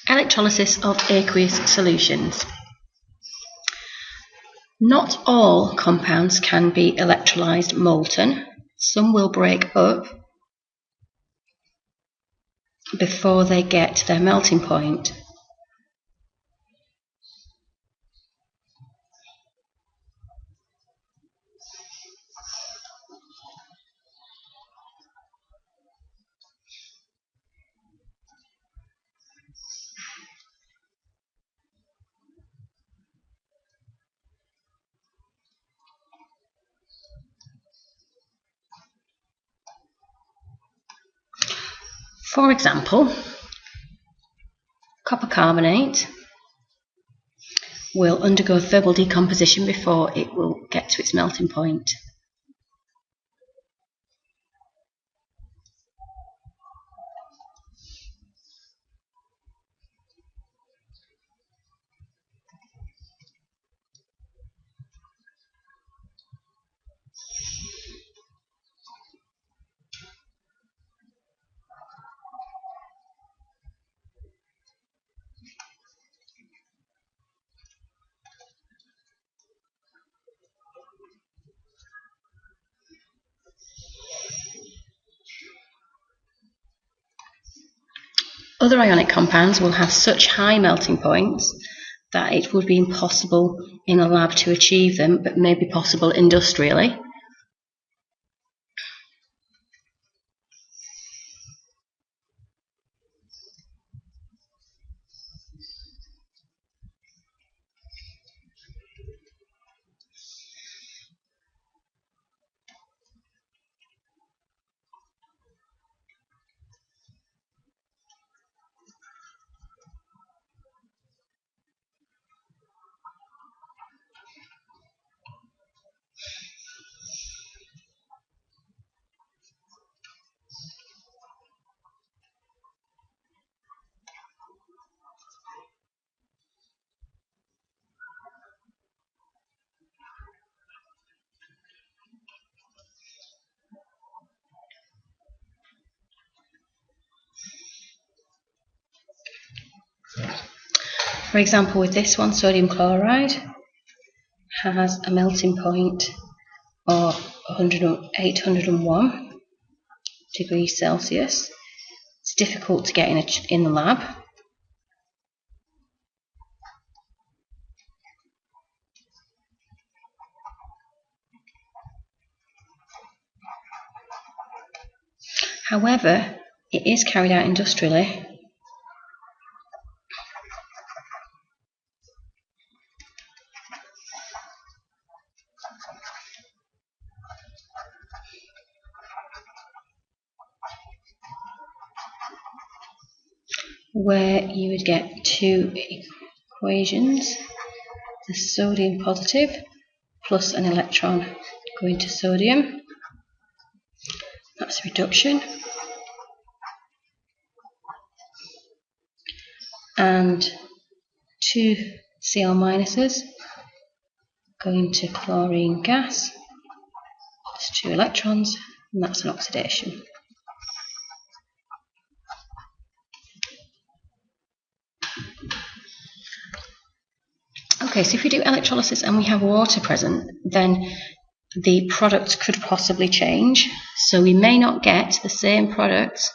Electrolysis of aqueous solutions. Not all compounds can be electrolyzed molten. Some will break up before they get to their melting point. For example, copper carbonate will undergo thermal decomposition before it will get to its melting point. Other ionic compounds will have such high melting points that it would be impossible in a lab to achieve them, but may be possible industrially. For example, with this one, sodium chloride has a melting point of 801 degrees Celsius. It's difficult to get in the lab. However, it is carried out industrially. Where you would get two equations, the sodium positive plus an electron going to sodium, that's reduction, and two Cl minuses going to chlorine gas, that's two electrons, and that's an oxidation. Okay, so if we do electrolysis and we have water present, then the product could possibly change. So we may not get the same product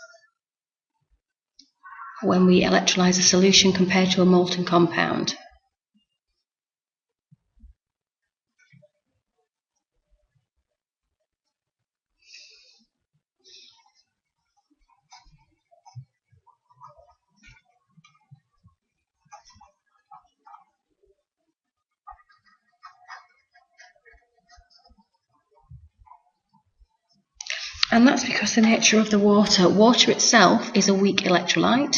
when we electrolyse a solution compared to a molten compound. And that's because the nature of the water. Water itself is a weak electrolyte.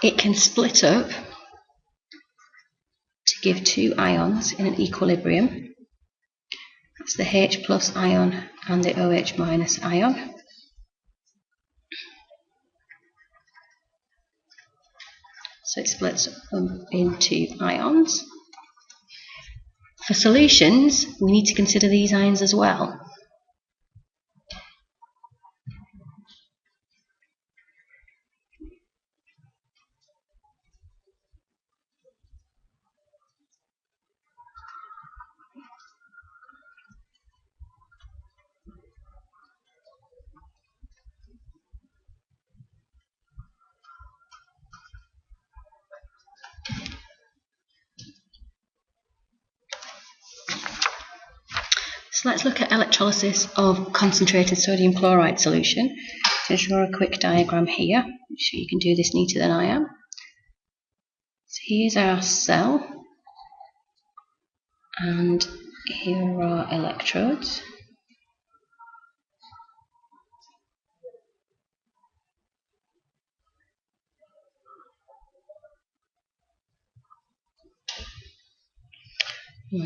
It can split up to give two ions in an equilibrium. That's the H plus ion and the OH minus ion. So it splits into ions. For solutions, we need to consider these ions as well. So let's look at electrolysis of concentrated sodium chloride solution. So draw a quick diagram here. I'm sure you can do this neater than I am. So here's our cell, and here are our electrodes.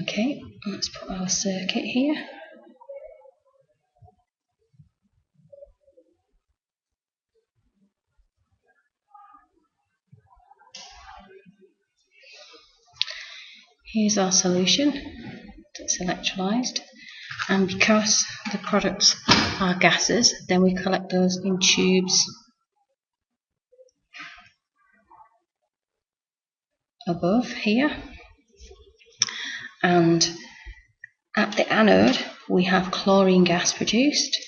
Okay, let's put our circuit here. Here's our solution that's electrolyzed, and because the products are gases, then we collect those in tubes above here, and at the anode we have chlorine gas produced,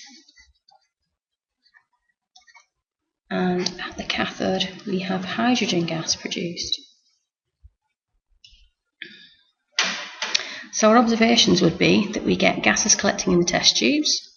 and at the cathode we have hydrogen gas produced. So our observations would be that we get gases collecting in the test tubes,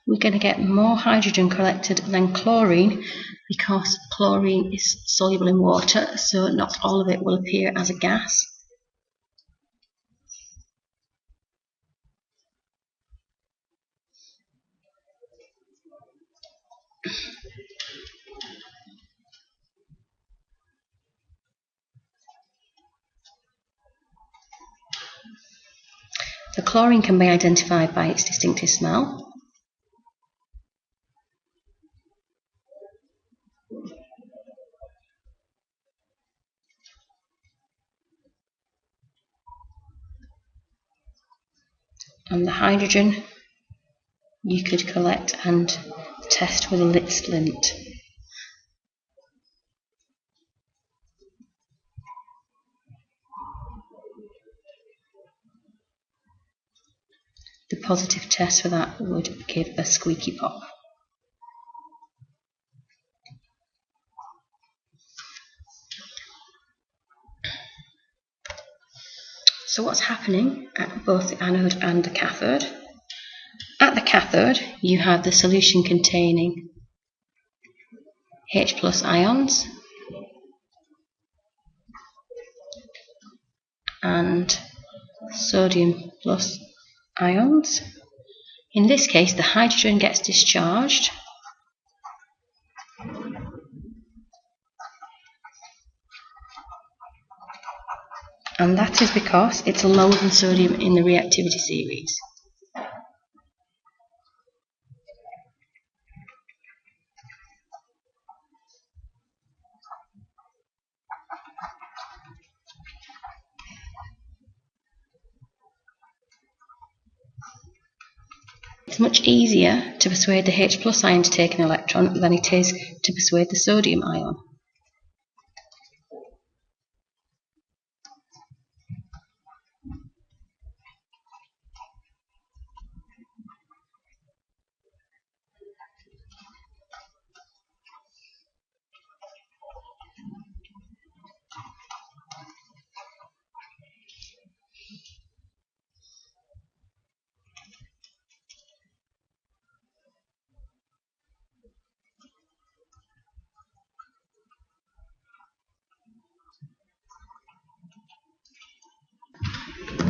we're going to get more hydrogen collected than chlorine because chlorine is soluble in water, so not all of it will appear as a gas. The chlorine can be identified by its distinctive smell. And the hydrogen you could collect and test with a lit splint. The positive test for that would give a squeaky pop. So what's happening at both the anode and the cathode? At the cathode you have the solution containing H+ ions and sodium plus ions. In this case the hydrogen gets discharged and that is because it's lower than sodium in the reactivity series. It's much easier to persuade the H+ ion to take an electron than it is to persuade the sodium ion.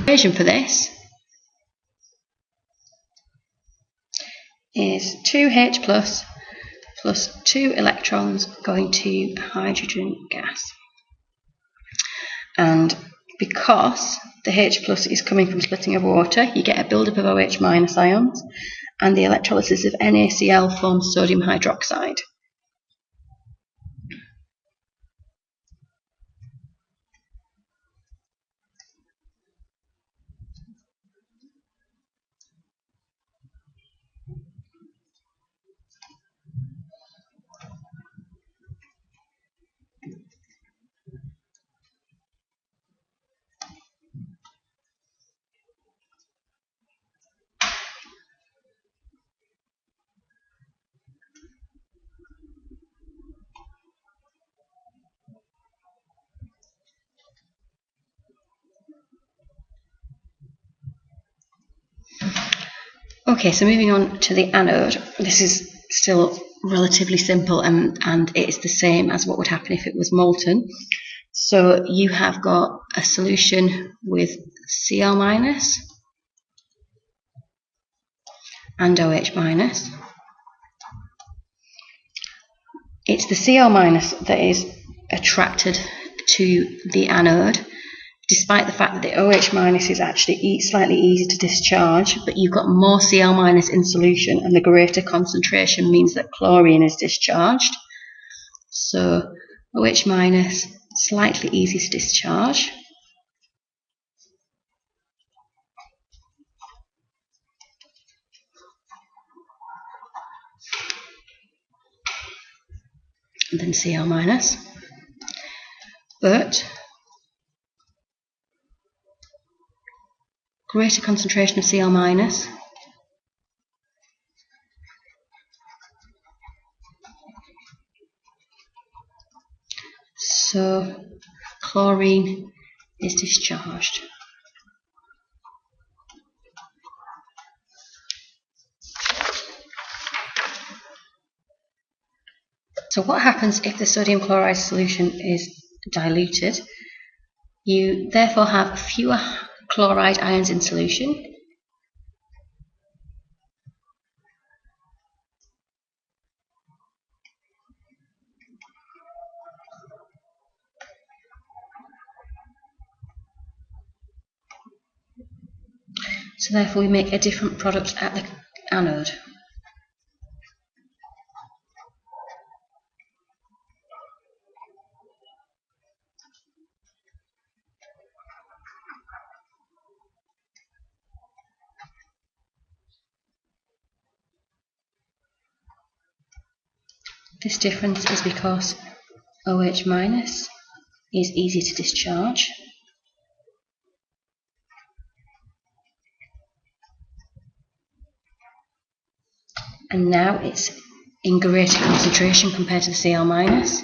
The equation for this is 2H plus 2 electrons going to hydrogen gas. And because the H plus is coming from splitting of water. You get a buildup of OH minus ions, and the electrolysis of NaCl forms sodium hydroxide. Okay, so moving on to the anode. This is still relatively simple, and it's the same as what would happen if it was molten. So you have got a solution with Cl minus and OH minus. It's the Cl minus that is attracted to the anode, despite the fact that the OH minus is actually slightly easier to discharge, but you've got more Cl minus in solution, and the greater concentration means that chlorine is discharged. So OH minus, slightly easier to discharge. And then Cl minus. But greater concentration of Cl minus so chlorine is discharged. So what happens if the sodium chloride solution is diluted? You therefore have fewer chloride ions in solution. So therefore we make a different product at the anode. This difference is because OH minus is easy to discharge, and now it's in greater concentration compared to the Cl minus.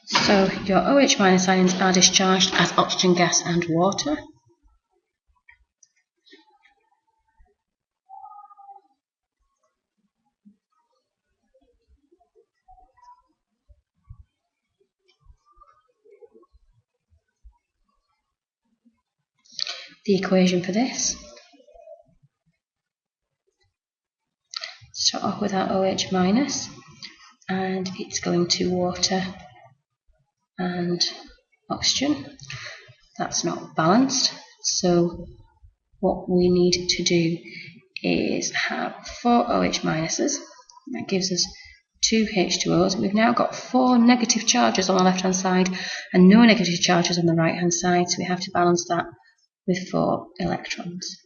So your OH minus ions are discharged as oxygen gas and water. The equation for this. Start off with our OH minus, and it's going to water and oxygen. That's not balanced, so what we need to do is have 4 OH minuses. That gives us 2 H2Os. We've now got 4 negative charges on the left hand side and no negative charges on the right hand side, so we have to balance that with 4 electrons.